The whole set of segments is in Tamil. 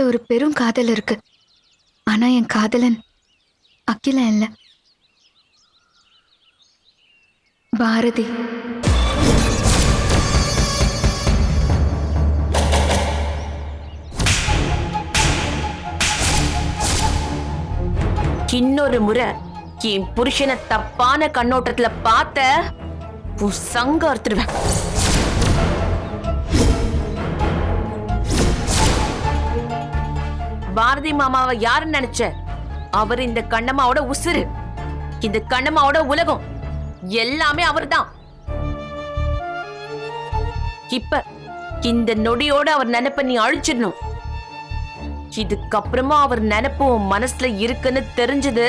மனசுல ஒரு பெரும் காதல் இருக்கு. ஆனா என் காதலன் அகிலன் இல்ல, பாரதி. இன்னொரு முறை என் புருஷனை தப்பான கண்ணோட்டத்துல பார்த்த சங்க அறுத்துடுவேன். பாரதி மாமாவை யாருன்னு நினைச்ச? அவர் இந்த கண்ணம்மாவோட உசுரு, இந்த கண்ணம்மாவோட உலகம், எல்லாமே அவர்தான். இப்ப இந்த நொடியோட அவர் நினைப்ப நீ அழிச்சிடணும். இதுக்கப்புறமா அவர் நினைப்பு மனசுல இருக்குன்னு தெரிஞ்சது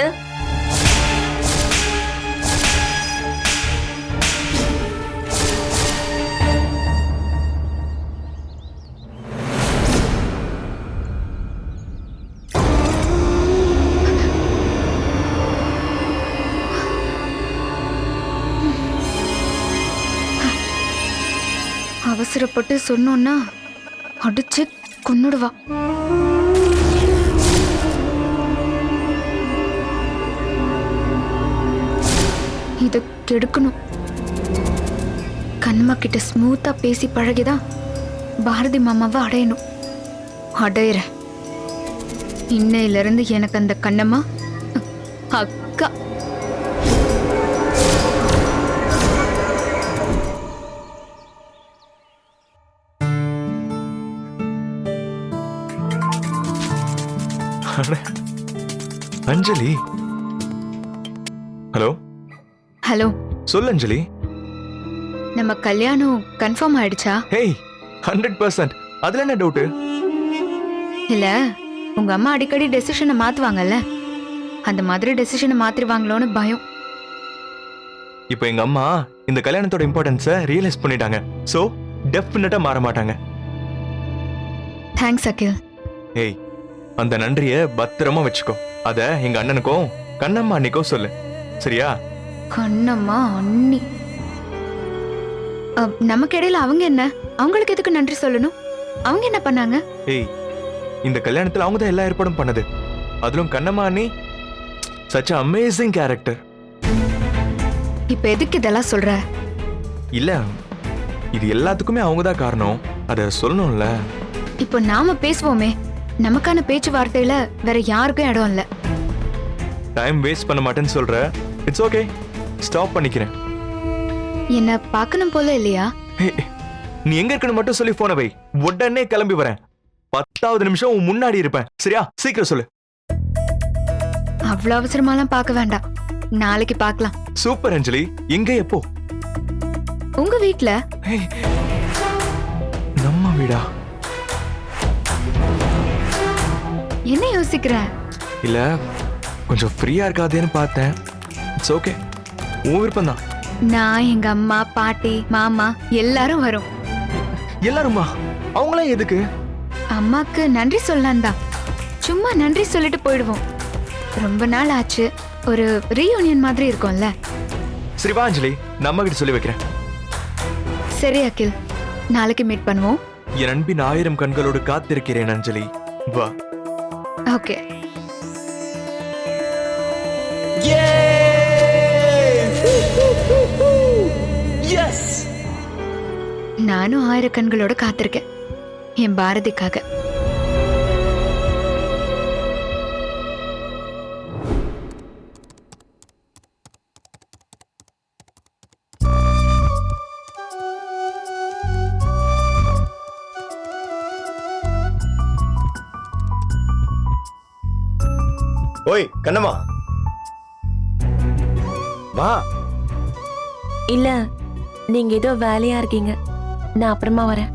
அவசரப்பட்டு சொன்னோன்னா அடிச்சு கொன்னுடுவா. இத கெடுக்கணும். கண்ணம்மா கிட்ட ஸ்மூத்தா பேசி பழகிதான் பாரதி மாமாவை அடையணும். அடையிறேன். இன்னையில இருந்து எனக்கு அந்த கண்ணம்மா அக்கா. அஞ்சலி. ஹலோ. ஹலோ. சொல்லு அஞ்சலி. நம்ம கல்யாணம் கன்ஃபார்ம் ஆயிடுச்சா? ஹேய், 100%. அதுல என்ன டவுட்? இல்ல, உங்க அம்மா அடிக்கடி டெசிஷனை மாத்துவாங்கல்ல, அந்த மாதிரி டெசிஷனை மாத்திருவாங்களோன்னு பயம். இப்போ எங்க அம்மா இந்த கல்யாணத்தோட இம்பார்ட்டன்ஸை ரியலைஸ் பண்ணிட்டாங்க. சோ டெஃபினட்டா மாற மாட்டாங்க. தேங்க்ஸ் அகில். ஏய், அந்த நன்றியை பத்திரமா வச்சுக்கோ. அத எங்க அண்ணனுக்கும் கண்ணம்மா அண்ணிக்கோ சொல்லு, சரியா? கண்ணம்மா அண்ணி நமக்கு இடையில அவங்க என்ன? அவங்களுக்கு எதுக்கு நன்றி சொல்லணும்? அவங்க என்ன பண்ணாங்க? ஏய், இந்த கல்யாணத்துல அவங்க தான் எல்லா ஏற்பாடும் பண்ணது. அதிலும் கண்ணம்மா அண்ணி such an amazing character. இப்ப எதுக்கு இதெல்லாம் சொல்ற? இல்ல, இது எல்லாத்துக்குமே அவங்க தான் காரணம். அத சொல்லணும்ல. இப்போ நாம பேசுவோமே, நமக்கான பேச்சுவார்த்தையில வேற யாருக்கும் இடம் இல்ல. டைம் வேஸ்ட் பண்ண மாட்டேன்னு சொல்ற. இட்ஸ் ஓகே, ஸ்டாப் பண்ணிக்கிறேன். என்ன பார்க்கணும் போல இல்லையா? நீ எங்க இருக்கணும் மட்டும் சொல்லி போன வை, உடனே கிளம்பி வரேன். 10வது நிமிஷம் உன் முன்னாடி இருப்பேன், சரியா? சீக்கிரம் சொல்லு. அவ்வளவு அவசரமாலாம் பார்க்க வேண்டாம், நாளைக்கு பார்க்கலாம். சூப்பர் அஞ்சலி. எங்க, எப்போ? உங்க வீட்ல. நம்ம வீடா? என்ன யோசிக்கிற? இல்ல, கொஞ்சம் ஃப்ரீயா இருக்காதேன்னு பார்த்தேன். இட்ஸ் ஓகே, உன் விருப்பம் தான். நான், எங்க அம்மா, பாட்டி, மாமா எல்லாரும் வரும். எல்லாருமா? அவங்களாம் எதுக்கு? அம்மாக்கு நன்றி சொல்லலாம் தான். சும்மா நன்றி சொல்லிட்டு போயிடுவோம். ரொம்ப நாள் ஆச்சு, ஒரு ரீயூனியன் மாதிரி இருக்கும்ல. சரி வா அஞ்சலி, நம்ம கிட்ட சொல்லி வைக்கிறேன். சரி அகில், நாளைக்கு மீட் பண்ணுவோம். என் அன்பின் 1000 கண்களோடு காத்திருக்கிறேன் அஞ்சலி. வா. ஓகே. நானும் 1000 கண்களோட காத்திருக்கேன் என் பாரதிக்காக. ஓய் கண்ணம்மா, வா. இல்ல, நீங்க ஏதோ வேலையா இருக்கீங்க, நான் அப்புறமா வரேன்.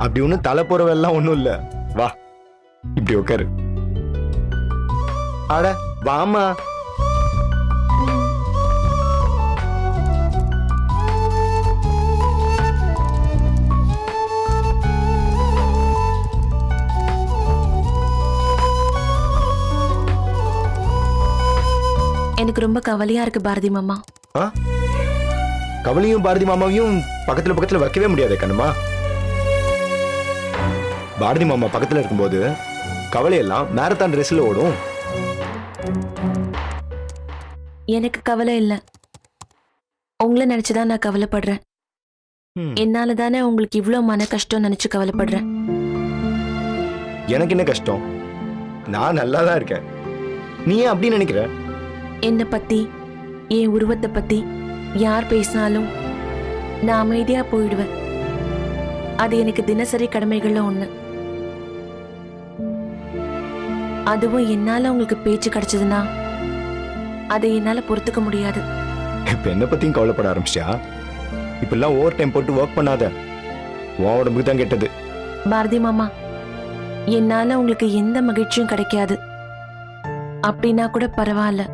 அப்படி ஒண்ணும் தலை போறவெல்லாம் ஒண்ணும் இல்ல. வா, இப்படி உட்காரு. அட வாமா. எனக்கு ரொம்ப கவலையா இருக்கு பாரதி மாமா. கவலையும் பாரதி மாமாவையும் பக்கத்துல பக்கத்துல வைக்கவே முடியாது கண்ணம்மா. பாரதி மாமா பக்கத்துல இருக்கும்போது கவலையெல்லாம் மேரத்தான் ரேஸ்ல ஓடும். எனக்கு கவலை இல்ல, உங்களை நினைச்சுதான் நான் கவலைப்படுறேன். ம். என்னால தானே உங்களுக்கு இவ்ளோ மன கஷ்டம் நினைச்சு கவலைப்படுறேன். எனக்கு என்ன கஷ்டம்? நான் நல்லா தான் இருக்கேன். நீ ஏன் அப்படி நினைக்கிற? என்னை பத்தி, என் உருவத்தை பத்தி யார் பேசினாலும் நான் அமைதியா போயிடுவேன். அது எனக்கு தினசரி கடமைகள்ல ஒண்ணு. அதுவும் என்னால உங்களுக்கு பேச்சு கிடைச்சதுன்னா அதை என்னால பொறுத்துக்க முடியாது. இப்ப என்ன பத்தியும் கவலைப்பட ஆரம்பிச்சியா? இப்பெல்லாம் ஓவர் டைம் போட்டு ஒர்க் பண்ணாத. உன் உடம்புக்கு தான் கெட்டது. பாரதி மாமா, என்னால உங்களுக்கு எந்த மகிழ்ச்சியும் கிடைக்காது. அப்படின்னா கூட பரவாயில்ல,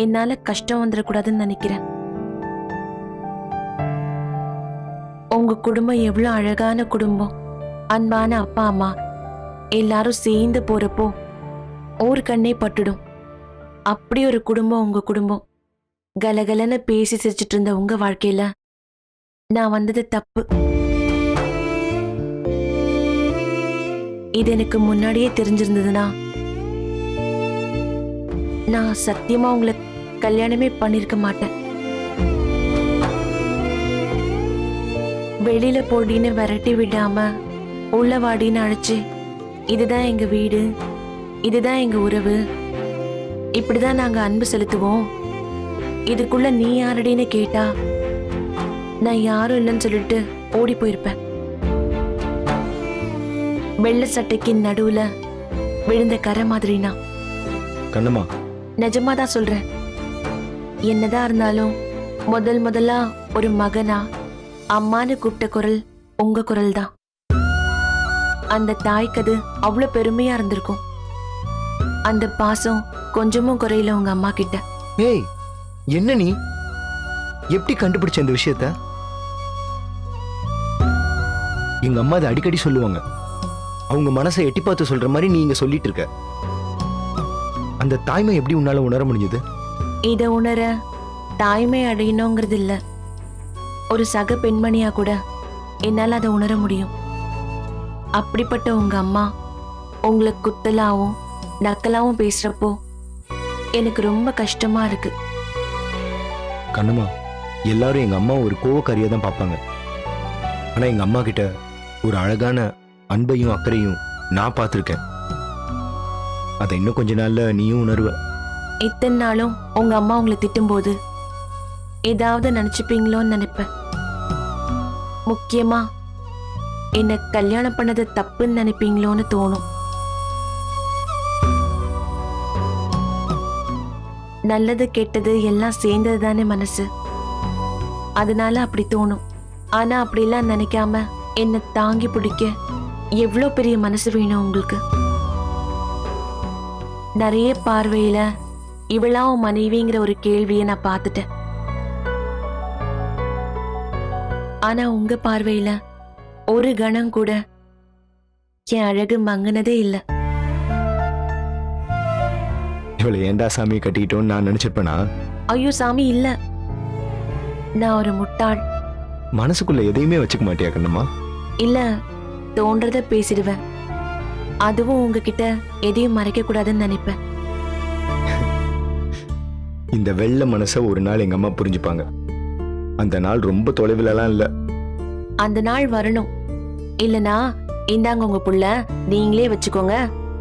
என்னால கஷ்டம் வந்துடக்கூடாதுன்னு நினைக்கிறேன். உங்க குடும்பம் எவ்வளவு அழகான குடும்பம். அன்பான அப்பா அம்மா எல்லாரும் சேர்ந்து போறப்போ ஒரு கண்ணே பட்டுடும். அப்படி ஒரு குடும்பம் உங்க குடும்பம். கலகலன்னு பேசி சிரிச்சிட்டு இருந்த உங்க வாழ்க்கையில நான் வந்தது தப்பு. இது எனக்கு முன்னாடியே தெரிஞ்சிருந்ததுன்னா நான் சத்தியமா உங்களை கல்யாணமே பண்ணிருக்க மாட்டேன். வெளியில போடின்னு விரட்டி விடாம உள்ள வாடின்னு அழைச்சு, இதுதான் எங்க வீடு, இதுதான் எங்க உறவு, இப்படிதான் நாங்க அன்பு செலுத்துவோம், இதுக்குள்ள நீ யாரடின்னு கேட்டா நான் யாரும் இல்லைன்னு சொல்லிட்டு ஓடி போயிருப்பேன். வெள்ளை சட்டைக்கு நடுவுல விழுந்த கரை மாதிரினா. கண்ணம்மா, நிஜமாதான் சொல்றேன். என்னதான் இருந்தாலும் முதல்ல ஒரு மகனா அம்மான்னு கூப்பிட்ட குரல் உங்க குரல் தான். அந்த தாய்க்கு அது அவ்வளவு பெருமையா இருந்திருக்கும். அந்த பாசம் கொஞ்சமும் குறையில உங்க அம்மா கிட்ட. ஏய், என்ன நீ எப்படி கண்டுபிடிச்ச இந்த விஷயத்த? எங்க அம்மா அதை அடிக்கடி சொல்லுவாங்க. அவங்க மனசை எட்டி பார்த்து சொல்ற மாதிரி நீ இங்க சொல்லிட்டு இருக்க. அந்த தாய்மை எப்படி உன்னால உணர முடிஞ்சது? இத உணர தாய்மை அடையணுங்கிறது இல்ல, ஒரு சக பெண்மணியா கூட என்னால அதை உணர முடியும். அப்படிப்பட்ட உங்க அம்மா உங்களை குத்தலாவும் நக்கலாவும் பேசுறப்போ எனக்கு ரொம்ப கஷ்டமா இருக்கு. கண்ணம்மா, எல்லாரும் எங்க அம்மா ஒரு கோவக்காரியா தான் பார்ப்பாங்க. ஆனா எங்க அம்மா கிட்ட ஒரு அழகான அன்பையும் அக்கறையும் நான் பார்த்திருக்கேன். அதை இன்னும் கொஞ்ச நாள்ல நீயும் உணர்வ. இத்தனை நாளும் உங்க அம்மா உங்களை திட்டும்போது ஏதாவது நினைச்சுப்பீங்களோன்னு நினைப்பேன். முக்கியமா என்ன கல்யாணம் பண்ணது தப்புன்னு நினைப்பீங்களோன்னு தோணும். நல்லது கெட்டது எல்லாம் சேர்ந்தது தானே மனசு. அதனால அப்படி தோணும். ஆனா அப்படிலாம் நினைக்காம என்ன தாங்கி பிடிக்க எவ்வளோ பெரிய மனசு வேணும் உங்களுக்கு. நிறைய பார்வையில இவளா உன் மனைவிங்கிற ஒரு கேள்வியை நான் பார்த்துட்டேன். ஆனா உங்க பார்வையில ஒரு கணம் கூட என் அழகு மங்குனதே இல்லை. இவளை ஏண்டா சாமி கட்டிக்கிட்டோன்னு நான் நினைச்சிருப்பேனா? ஐயோ சாமி இல்ல, நான் ஒரு முட்டாள். மனசுக்குள்ள எதையுமே வச்சுக்க மாட்டியா கண்ணம்மா? இல்ல, தோன்றத பேசிடுவேன். அதுவும் உங்ககிட்ட எதையும் மறைக்க கூடாதுன்னு நினைப்பேன். இந்த வெள்ளை மனசை ஒரு நாள் எங்க அம்மா புரிஞ்சுப்பாங்க. அந்த நாள் ரொம்ப தொலைவிலலாம் இல்ல. அந்த நாள் வரணும். இல்லனா இந்தாங்க உங்க புள்ள, நீங்களே வச்சுக்கோங்க,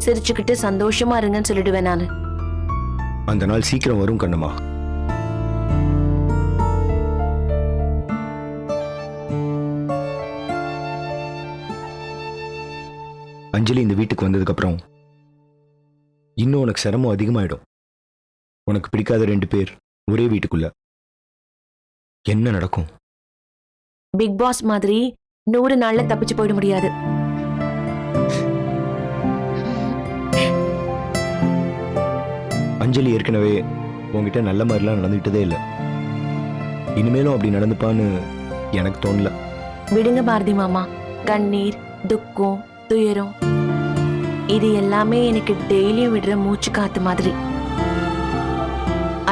சிரிச்சுக்கிட்டு சந்தோஷமா இருங்கன்னு சொல்லிடுவேன் நானு. அந்த நாள் சீக்கிரம் வரும் கண்ணம்மா. அஞ்சலி இந்த வீட்டுக்கு வந்ததுக்கு அப்புறம் இன்னும் உனக்கு சிரமம் அதிகமாயிடும். உனக்கு பிடிக்காத 2 பேர் ஒரே வீட்டுக்குள்ள என்ன நடக்கும்? பிக் பாஸ் மாதிரி 100 நாள்ல தப்பிச்சு போயிட முடியாது. அஞ்சலி ஏற்கனவே உங்ககிட்ட நல்ல மாதிரிலாம் நடந்துகிட்டதே இல்லை. இனிமேலும் அப்படி நடந்துப்பான்னு எனக்கு தோணல. விடுங்க பாரதி மாமா. கண்ணீர், துக்கம், துயரம் இது எல்லாமே எனக்கு டெய்லியும் விடுற மூச்சு காத்து மாதிரி.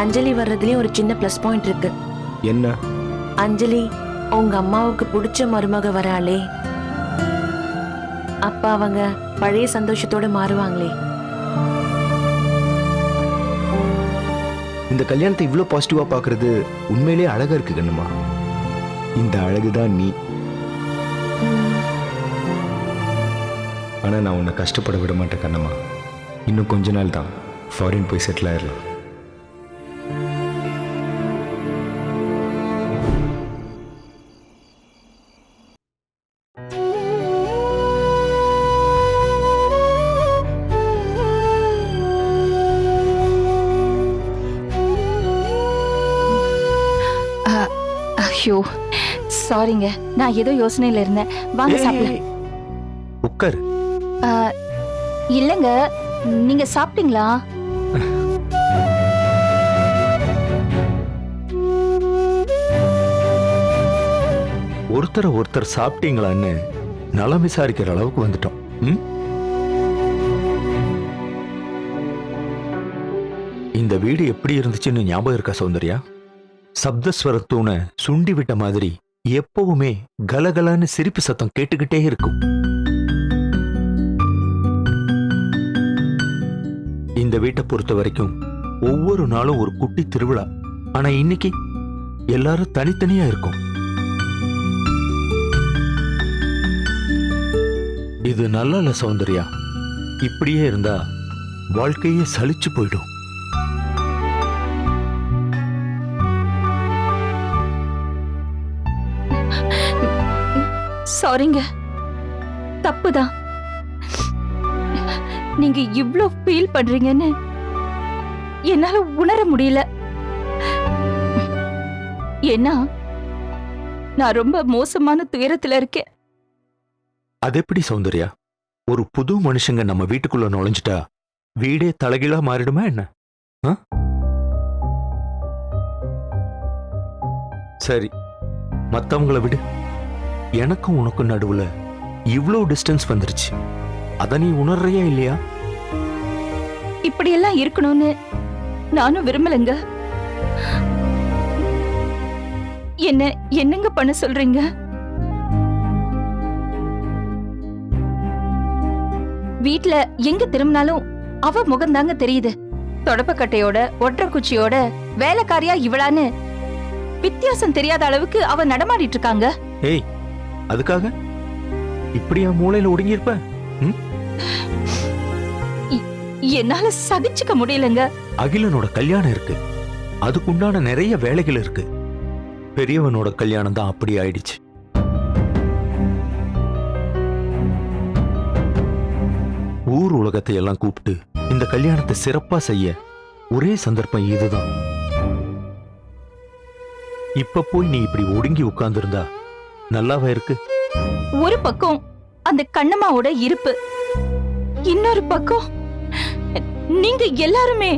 அஞ்சலி வர்றதுலயும் ஒரு சின்ன பிளஸ் பாயிண்ட் இருக்கு. என்ன? அஞ்சலி உங்க அம்மாவுக்கு பிடிச்ச மருமக வராளே, அப்ப அவங்க பழைய சந்தோஷத்தோட மாறுவாங்களே. இந்த கல்யாணத்தை இவ்வளோ பாசிட்டிவா பார்க்கிறது உண்மையிலேயே அழகா இருக்கு கண்ணுமா. இந்த அழகுதான் நீ. ஆனா நான் உன்னை கஷ்டப்பட விட மாட்டேன் கண்ணம்மா. இன்னும் கொஞ்ச நாள் தான் ஃபாரின் போய் செட்டில் ஆயிடலாம். ஐயோ சாரிங்க, நான் ஏதோ யோசனையில இருந்தேன். வாங்க சாப்பிடலாம். உட்காரு. இல்லங்க, நீங்க சாப்பிட்டீங்களா? ஒருத்தர் சாப்பிட்டீங்களான்னு நலம் விசாரிக்கிற அளவுக்கு வந்துட்டோம். இந்த வீடு எப்படி இருந்துச்சுன்னு ஞாபகம் இருக்கா சௌந்தர்யா? சப்தஸ்வரத்தூணை சுண்டி விட்ட மாதிரி எப்பவுமே கலகலன்னு சிரிப்பு சத்தம் கேட்டுக்கிட்டே இருக்கும். இந்த வீட்டை பொறுத்த வரைக்கும் ஒவ்வொரு நாளும் ஒரு குட்டி திருவிழா. ஆனா இன்னைக்கு எல்லாரும் தனித்தனியா இருக்கும். இது நல்லா இல்ல சௌந்தர்யா. இப்படியே இருந்தா வாழ்க்கையே சலிச்சு போயிடும். சாரிங்க, தப்புதான். நீங்க இவ்ளோ ஃபீல் பண்றீங்கன்னு என்னால உணர முடியல. ஏன்னா நான் ரொம்ப மோசமான துயரத்துல இருக்கேன். அது எப்படி சௌந்தர்யா? ஒரு புது மனுஷங்க நம்ம வீட்டுக்குள்ள நுழைஞ்சிட்டா வீடே தலைகீழா மாறிடுமா என்ன? சரி, மத்தவங்கள விடு. எனக்கும் உனக்கும் நடுவுல இவ்ளோ டிஸ்டன்ஸ் வந்துருச்சு. அத நீ உணர்றியா இல்லையா? இப்படியெல்லாம் இருக்கணும்னு நானும் விரும்பலங்க. என்னங்க பண்ண சொல்றீங்க? வீட்ல எங்க திரும்பினாலும் அவ முகம்தாங்க தெரியுது. தொடப்பக்கட்டையோட ஒற்றை குச்சியோட வேலைக்காரியா இவளான்னு வித்தியாசம் தெரியாத அளவுக்கு அவ நடமாடிட்டு இருக்காங்க. ஏய், அதுக்காக இப்படியா மூளையில ஒடுங்கி இருப்ப? என்னால சகிச்சுக்க முடியலங்க. அகிலனோட கல்யாணம் இருக்கு, அதுக்குண்டான நிறைய வேலைகள் இருக்கு. பெரியவனோட கல்யாணம் தான் அப்படி ஆயிடுச்சு. ஊர் உலகத்தை எல்லாம் கூப்பிட்டு இந்த கல்யாணத்தை சிறப்பா செய்ய ஒரே சந்தர்ப்பம் இதுதான். இப்ப போய் நீ இப்படி ஒடுங்கி உட்கார்ந்திருந்தா நல்லாவா இருக்கு? ஒரு பக்கம் அந்த கண்ணம்மாவோட இருப்பு, இன்னொரு பக்கம் நீங்க எல்லாருமே.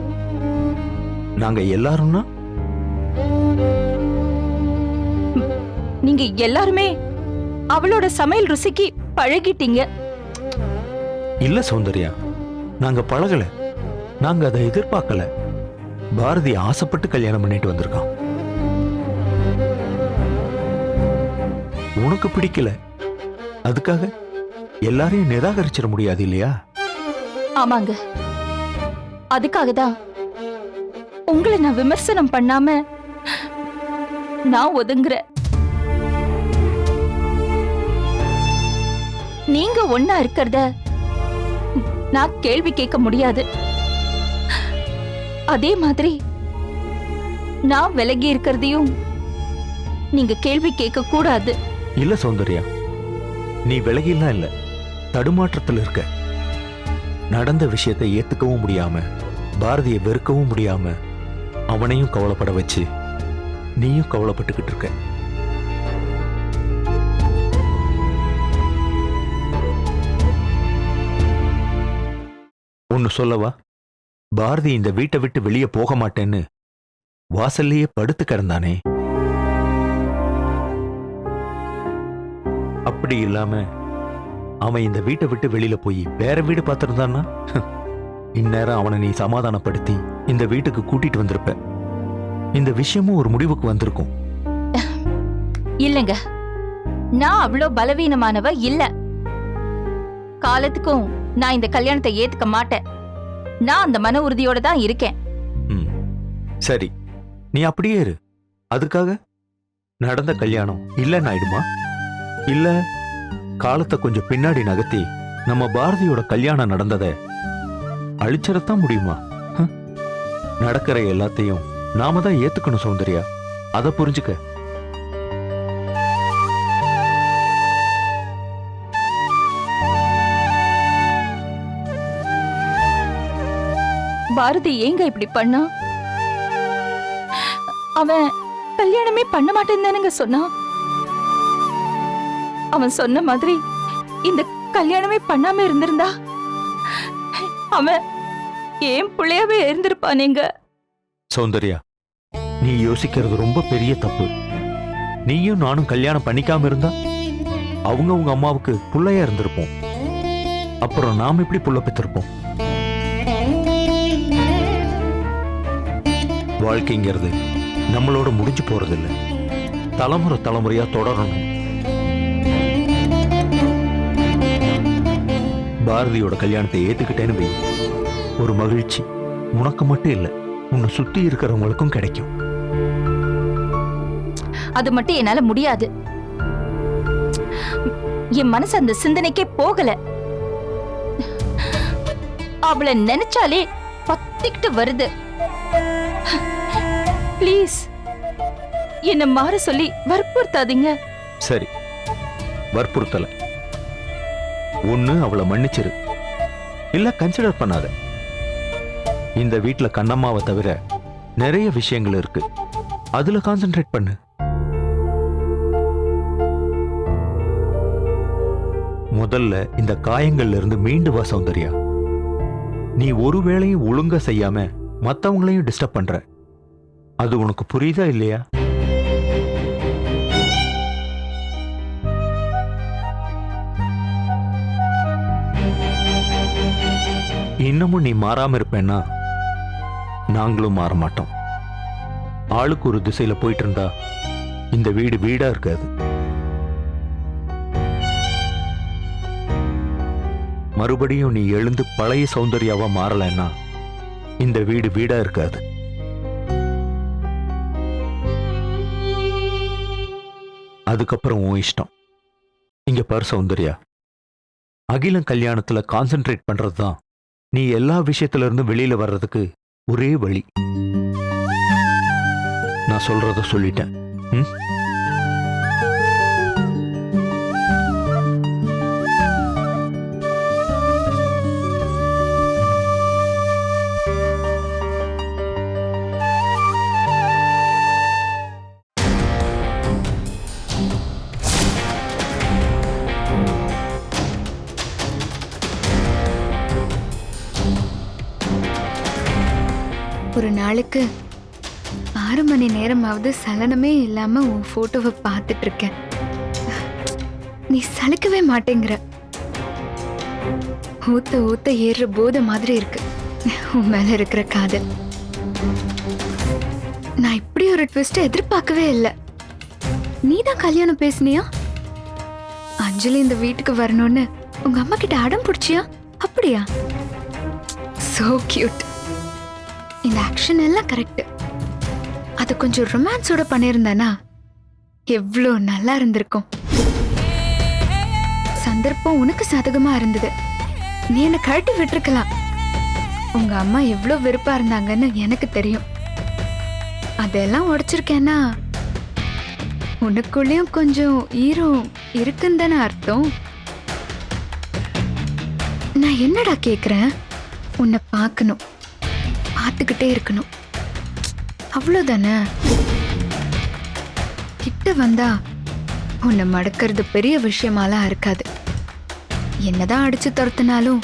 நாங்க எல்லாரும்னா நீங்க எல்லாருமே அவளோட சமையல் ருசிக்கு பழகிட்டீங்க. இல்ல சௌந்தர்யா, நாங்க பழகல. நாங்க அதை எதிர்பார்க்கல. பாரதி ஆசைப்பட்டு கல்யாணம் பண்ணிட்டு வந்திருக்கான். உனக்கு பிடிக்கல, அதுக்காக எல்லாரையும் நிராகரிச்சிட முடியாது இல்லையா? ஆமாங்க, அதுக்காக தான் உங்களை நான் விமர்சனம் பண்ணாம நான் ஒதுங்குறேன். நீங்க ஒன்னா இருக்கிறத நான் கேள்வி கேட்க முடியாது. அதே மாதிரி நான் விலகி இருக்கிறதையும் நீங்க கேள்வி கேட்க கூடாது. இல்ல சௌந்தர்யா, நீ விலகிலாம் இல்ல, தடுமாற்றத்தில் இருக்க. நடந்த விஷயத்தை ஏத்துக்கவும் முடியாம, பாரதியை வெறுக்கவும் முடியாம, அவனையும் கவலைப்பட வச்சு நீயும் கவலைப்பட்டுக்கிட்டு இருக்க. ஒன்னு சொல்லவா? பாரதி இந்த வீட்டை விட்டு வெளியே போக மாட்டேன்னு வாசல்லையே படுத்து கிடந்தானே. அப்படி இல்லாம அவன் இந்த வீட்டை விட்டு வெளியில போய் வேற வீடு பார்த்திருந்தான்னா இந்நேரம் அவனை நீ சமாதானப்படுத்தி இந்த வீட்டுக்கு கூட்டிட்டு வந்திருப்ப. இந்த விஷயமும் ஒரு முடிவுக்கு வந்திருக்கும். இல்லங்க, நான் அவ்வளோ பலவீனமானவ இல்ல. காலத்துக்கும் நான் இந்த கல்யாணத்தை ஏத்துக்க மாட்டேன். நான் அந்த மன உறுதியோட தான் இருக்கேன். ம் சரி, நீ அப்படியே இரு. அதுக்காக நடந்த கல்யாணம் இல்லைன்னு ஆயிடுமா? இல்ல காலத்தை கொஞ்சம் பின்னாடி நகர்த்தி நம்ம பாரதியோட கல்யாணம் நடந்ததை அழிச்சிடத்தான் முடியுமா? நடக்கிற எல்லாத்தையும் நாம தான் ஏத்துக்கணும் சௌந்தர்யா. அதை புரிஞ்சுக்க. பாரதி ஏங்க இப்படி பண்ணா? அவன் கல்யாணமே பண்ண மாட்டேன்னு சொன்னான். அவன் சொன்ன மாதிரி இந்த கல்யாணமே பண்ணாம இருந்திருந்தா அவன் ஏன் பிள்ளையாவே இருந்திருப்பானேங்க. சௌந்தர்யா, நீ யோசிக்கிறது ரொம்ப பெரிய தப்பு. நீயும் நானும் கல்யாணம் பண்ணிக்காம இருந்தா அவங்க உங்க அம்மாவுக்கு புள்ளையா இருந்திருப்போம். அப்புறம் நாம எப்படி புள்ள பெற்றிருப்போம்? வாழ்க்கைங்கிறது நம்மளோட முடிஞ்சு போறது இல்ல, தலைமுறை தலைமுறையா தொடரணும். பாரதியோட கல்யாணத்தை ஏத்துக்கிட்டேன்னு வை, ஒரு மகிழ்ச்சி உனக்கு மட்டும் இல்ல, உன்னை சுத்தி இருக்கிறவங்களுக்கும் கிடைக்கும். அது மட்டும் என்னால முடியாது. என் மனசு அந்த சிந்தனைக்கே போகல. அவளை நினைச்சாலே பத்திக்கிட்டு வருது. ப்ளீஸ் என்ன மாற சொல்லி வற்புறுத்தாதீங்க. சரி, வற்புறுத்தல. ஒண்ணு அவளை மன்னிச்சிரு, இல்ல கன்சிடர் பண்ணாத. இந்த வீட்டுல கண்ணம்மாவை தவிர நிறைய விஷயங்கள் இருக்கு, அதுல கான்சென்ட்ரேட் பண்ணு. முதல்ல இந்த காயங்கள்ல இருந்து மீண்டு வா சௌந்தர்யா. நீ ஒரு வேளையும் ஒழுங்கா செய்யாம மத்தவங்களையும் டிஸ்டர்ப் பண்ற. அது உனக்கு புரியுதா இல்லையா? இன்னமும் நீ மாறாம இருப்பேன்னா நாங்களும் மாற மாட்டோம். ஆளுக்கு ஒரு திசையில போயிட்டு இருந்தா இந்த வீடு வீடா இருக்காது. மறுபடியும் நீ எழுந்து பழைய சௌந்தர்யாவா மாறலன்னா இந்த வீடு வீடா இருக்காது. அதுக்கப்புறம் உன் இஷ்டம். இங்க பாரு சௌந்தர்யா, அகிலம் கல்யாணத்துல கான்சென்ட்ரேட் பண்றதுதான் நீ எல்லா விஷயத்துல இருந்து வெளியில வர்றதுக்கு ஒரே வழி. நான் சொல்றத சொல்லிட்டேன். ஒரு நாளுக்கு 6 மணி நேரமாவது சலனமே இல்லாம உன் போட்டோவை பார்த்துட்டு இருக்கேன். நீ சலிக்கவே மாட்டேங்கிற. ஊத்த ஊத்த ஏறுற போத மாதிரி இருக்கு உன் மேல இருக்கிற காதல். நான் இப்படி ஒரு ட்விஸ்ட் எதிர்பார்க்கவே இல்லை. நீ தான் கல்யாணம் பேசுனியா? அஞ்சலி இந்த வீட்டுக்கு வரணும்னு உங்க அம்மா கிட்ட அடம் பிடிச்சியா? அப்படியா? So cute. இந்த ஆக்ஷன் எல்லாம் கரெக்ட். அது கொஞ்சம் ரொமான்ஸோட பண்ணியிருந்தானா எவ்வளோ நல்லா இருந்திருக்கும். சந்தர்ப்பம் உனக்கு சாதகமா இருந்தது. நீ என்ன கழட்டி விட்டுருக்கலாம். உங்க அம்மா எவ்வளோ வெறுப்பா இருந்தாங்கன்னு எனக்கு தெரியும். அதெல்லாம் உடைச்சிருக்கேன்னா உனக்குள்ளேயும் கொஞ்சம் ஈரம் இருக்குன்னு தானே அர்த்தம். நான் என்னடா கேக்குறேன், உன்னை பார்க்கணும், பார்த்துக்கிட்டே இருக்கணும், அவ்வளோதானே. கிட்ட வந்தா உன்னை மடக்கிறது பெரிய விஷயமாலாம் இருக்காது. என்னதான் அடிச்சு துரத்தினாலும்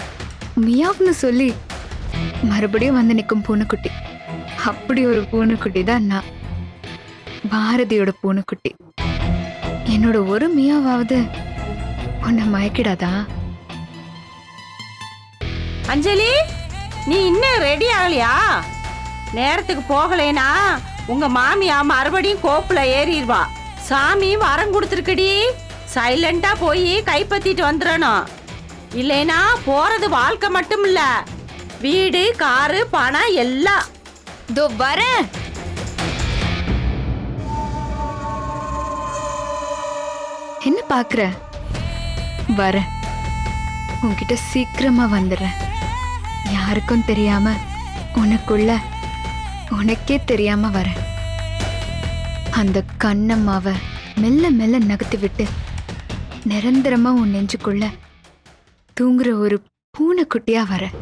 மியாவ்னு சொல்லி மறுபடியும் வந்து நிற்கும் பூனைக்குட்டி. அப்படி ஒரு பூனைக்குட்டி தான் நான், பாரதியோட பூனைக்குட்டி. என்னோட ஒரு மியாவாவது உன்னை மயக்கிடாதா? அஞ்சலி, நீ இன்னும் ரெடி ஆகலையா? நேரத்துக்கு போகலைனா உங்க மாமியா மறுபடியும் கோப்புல ஏறிடுவா. சாமி வரம் கொடுத்துருக்கடி, சைலண்டா போய் கைப்பத்திட்டு வந்துடணும். இல்லைனா போறது வாழ்க்கை மட்டும் இல்ல, வீடு காரு பணம் எல்லாம். தோ வரேன். என்ன பாக்குற? வரேன். உன்கிட்ட சீக்கிரமா வந்துடுறேன். யாருக்கும் தெரியாம உனக்குள்ள உனக்கே தெரியாம வரேன். அந்த கண்ணம்மாவை மெல்ல மெல்ல நகர்த்தி விட்டு நிரந்தரமா உன் நெஞ்சுக்குள்ள தூங்குற ஒரு பூனைக்குட்டியா வரேன்.